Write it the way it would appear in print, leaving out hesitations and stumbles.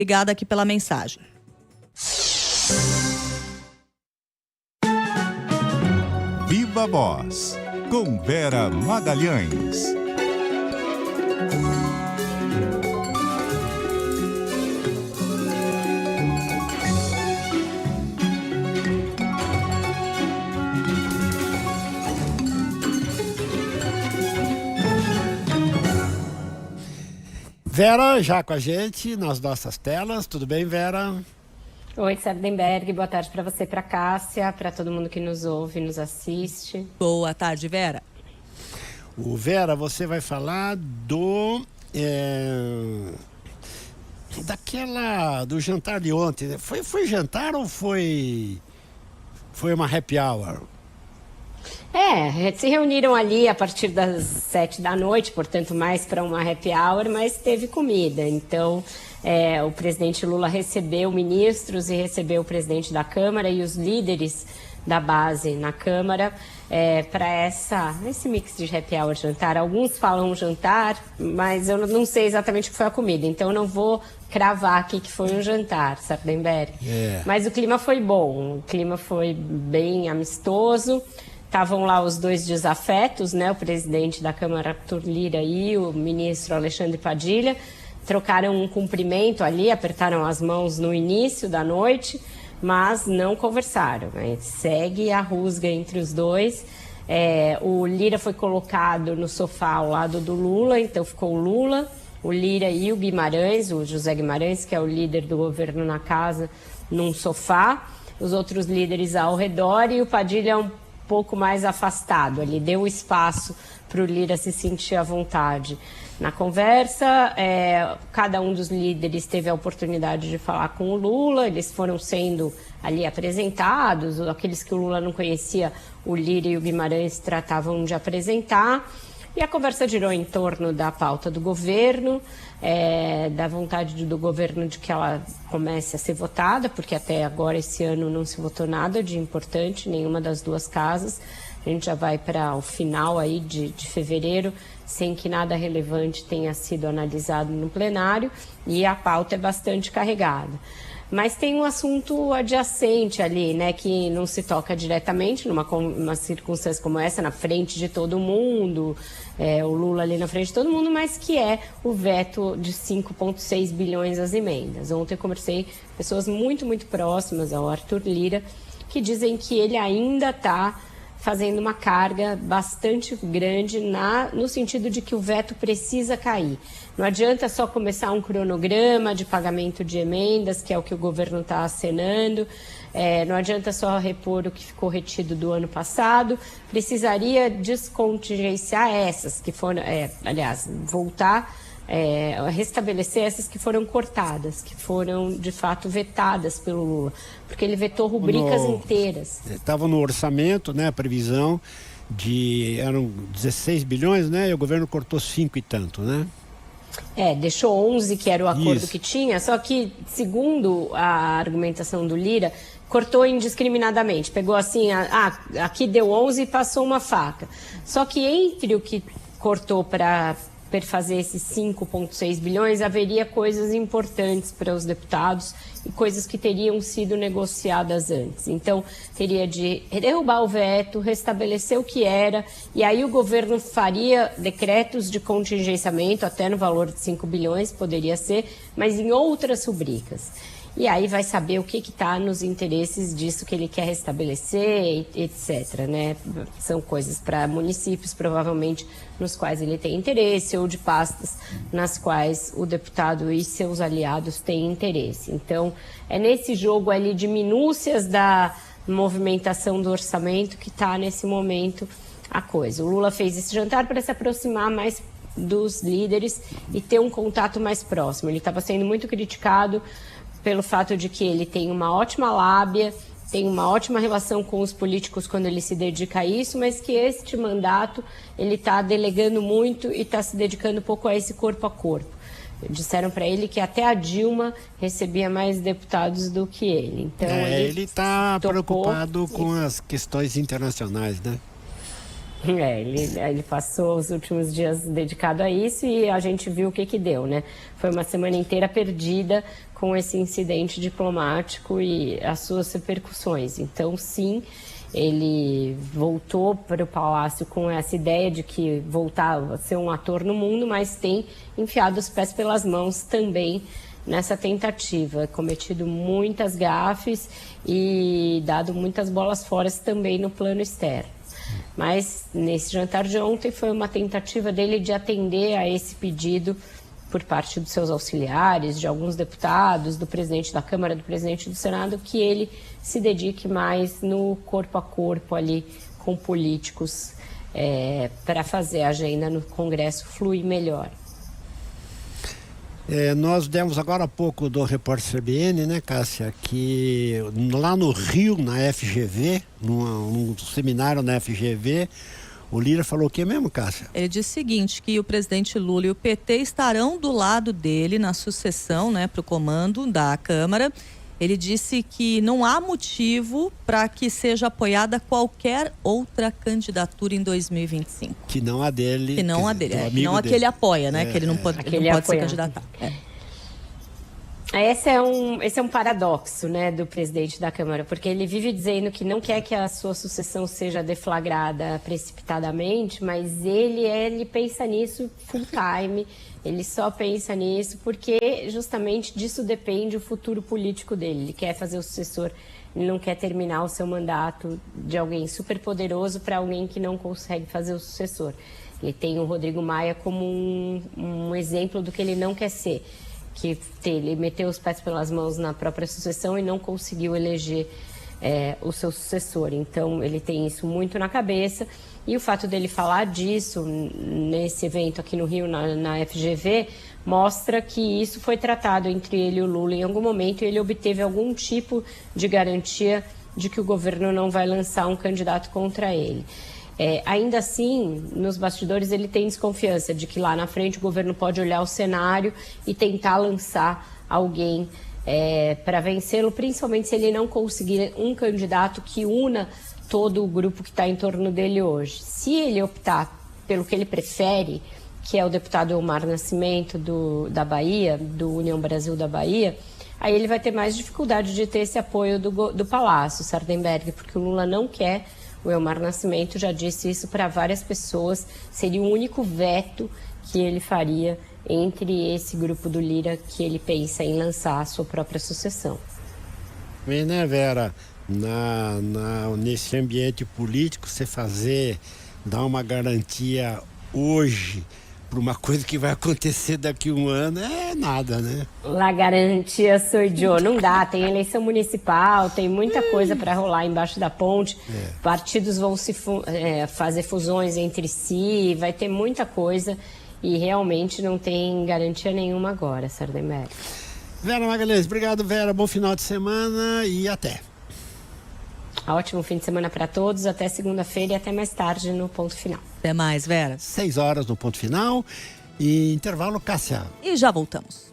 Obrigada aqui pela mensagem. Viva Voz, com Vera Magalhães. Vera já com a gente nas nossas telas. Tudo bem, Vera? Oi, Sardenberg. Boa tarde para você, para Cássia, para todo mundo que nos ouve e nos assiste. Boa tarde, Vera. Vera, você vai falar do jantar de ontem. Foi jantar ou foi uma happy hour? Se reuniram ali a partir das 7 da noite, portanto mais para uma happy hour, mas teve comida. Então o presidente Lula recebeu ministros e recebeu o presidente da Câmara e os líderes da base na Câmara para esse mix de happy hour jantar. Alguns falam jantar, mas eu não sei exatamente o que foi a comida, então eu não vou cravar aqui que foi um jantar, Sardenberg. Mas o clima foi bom, o clima foi bem amistoso. Estavam lá os dois desafetos, né? O presidente da Câmara, Arthur Lira, e o ministro Alexandre Padilha. Trocaram um cumprimento ali, apertaram as mãos no início da noite, mas não conversaram, né? Segue a rusga entre os dois. O Lira foi colocado no sofá ao lado do Lula, então ficou o Lula, o Lira e o Guimarães, o José Guimarães, que é o líder do governo na casa, num sofá. Os outros líderes ao redor e o Padilha um pouco mais afastado. Ele deu espaço para o Lira se sentir à vontade. Na conversa, cada um dos líderes teve a oportunidade de falar com o Lula, eles foram sendo ali apresentados, aqueles que o Lula não conhecia, o Lira e o Guimarães tratavam de apresentar, e a conversa girou em torno da pauta do governo, da vontade do governo de que ela comece a ser votada, porque até agora, esse ano, não se votou nada de importante, nenhuma das duas casas. A gente já vai para o final aí de fevereiro, sem que nada relevante tenha sido analisado no plenário, e a pauta é bastante carregada. Mas tem um assunto adjacente ali, né, que não se toca diretamente numa circunstância como essa, na frente de todo mundo, o Lula ali na frente de todo mundo, mas que é o veto de 5,6 bilhões às emendas. Ontem eu conversei com pessoas muito, muito próximas ao Arthur Lira, que dizem que ele ainda está fazendo uma carga bastante grande no sentido de que o veto precisa cair. Não adianta só começar um cronograma de pagamento de emendas, que é o que o governo está acenando, não adianta só repor o que ficou retido do ano passado, precisaria descontingenciar essas que foram, voltar restabelecer essas que foram cortadas, que foram de fato vetadas pelo Lula, porque ele vetou rubricas inteiras. Estava no orçamento, né, a previsão eram 16 bilhões, né, e o governo cortou 5 e tanto, né? Deixou 11, que era o acordo que tinha, só que, segundo a argumentação do Lira, cortou indiscriminadamente, pegou assim, aqui deu 11 e passou uma faca. Só que entre o que cortou para fazer esses 5,6 bilhões, haveria coisas importantes para os deputados e coisas que teriam sido negociadas antes. Então, teria de derrubar o veto, restabelecer o que era, e aí o governo faria decretos de contingenciamento, até no valor de 5 bilhões, poderia ser, mas em outras rubricas. E aí vai saber o que está nos interesses disso que ele quer restabelecer, etc. Né? São coisas para municípios, provavelmente, nos quais ele tem interesse, ou de pastas nas quais o deputado e seus aliados têm interesse. Então, é nesse jogo ali de minúcias da movimentação do orçamento que está, nesse momento, a coisa. O Lula fez esse jantar para se aproximar mais dos líderes e ter um contato mais próximo. Ele estava sendo muito criticado pelo fato de que ele tem uma ótima lábia, tem uma ótima relação com os políticos quando ele se dedica a isso, mas que este mandato ele está delegando muito e está se dedicando pouco a esse corpo a corpo. Disseram para ele que até a Dilma recebia mais deputados do que ele. Então, ele está preocupado com as questões internacionais, né? Ele passou os últimos dias dedicado a isso e a gente viu o que deu, né? Foi uma semana inteira perdida com esse incidente diplomático e as suas repercussões. Então, sim, ele voltou para o Palácio com essa ideia de que voltava a ser um ator no mundo, mas tem enfiado os pés pelas mãos também nessa tentativa, cometido muitas gafes e dado muitas bolas fora também no plano externo. Mas nesse jantar de ontem foi uma tentativa dele de atender a esse pedido por parte dos seus auxiliares, de alguns deputados, do presidente da Câmara, do presidente do Senado, que ele se dedique mais no corpo a corpo ali com políticos para fazer a agenda no Congresso fluir melhor. Nós demos agora há pouco do Repórter CBN, né, Cássia, que lá no Rio, na FGV, num seminário na FGV, o Lira falou o que mesmo, Cássia? Ele disse o seguinte, que o presidente Lula e o PT estarão do lado dele na sucessão, né, para o comando da Câmara. Ele disse que não há motivo para que seja apoiada qualquer outra candidatura em 2025. Que não a dele. Que não a dele, não a que dele. ele apoia, né? Que ele não pode se candidatar. Esse é um paradoxo, né, do presidente da Câmara, porque ele vive dizendo que não quer que a sua sucessão seja deflagrada precipitadamente, mas ele pensa nisso full time, ele só pensa nisso porque justamente disso depende o futuro político dele. Ele quer fazer o sucessor, ele não quer terminar o seu mandato de alguém super poderoso para alguém que não consegue fazer o sucessor. Ele tem o Rodrigo Maia como um exemplo do que ele não quer ser. Que ele meteu os pés pelas mãos na própria sucessão e não conseguiu eleger o seu sucessor. Então, ele tem isso muito na cabeça. E o fato dele falar disso nesse evento aqui no Rio, na FGV, mostra que isso foi tratado entre ele e o Lula em algum momento e ele obteve algum tipo de garantia de que o governo não vai lançar um candidato contra ele. Ainda assim, nos bastidores ele tem desconfiança de que lá na frente o governo pode olhar o cenário e tentar lançar alguém para vencê-lo, principalmente se ele não conseguir um candidato que una todo o grupo que está em torno dele hoje. Se ele optar pelo que ele prefere, que é o deputado Elmar Nascimento da Bahia, do União Brasil da Bahia, aí ele vai ter mais dificuldade de ter esse apoio do Palácio Sardenberg, porque o Lula não quer. O Elmar Nascimento já disse isso para várias pessoas, seria o único veto que ele faria entre esse grupo do Lira que ele pensa em lançar a sua própria sucessão. Bem, né, Vera, nesse ambiente político, você dar uma garantia hoje para uma coisa que vai acontecer daqui a um ano é nada, né? La garantia sou eu. Não dá, tem eleição municipal, tem muita coisa para rolar embaixo da ponte. Partidos vão fazer fusões entre si, vai ter muita coisa e realmente não tem garantia nenhuma agora, Sardenberg. Vera Magalhães, obrigado, Vera. Bom final de semana e até. Ótimo fim de semana para todos, até segunda-feira e até mais tarde no Ponto Final. Até mais, Vera. 6 horas no Ponto Final e intervalo, Cássia. E já voltamos.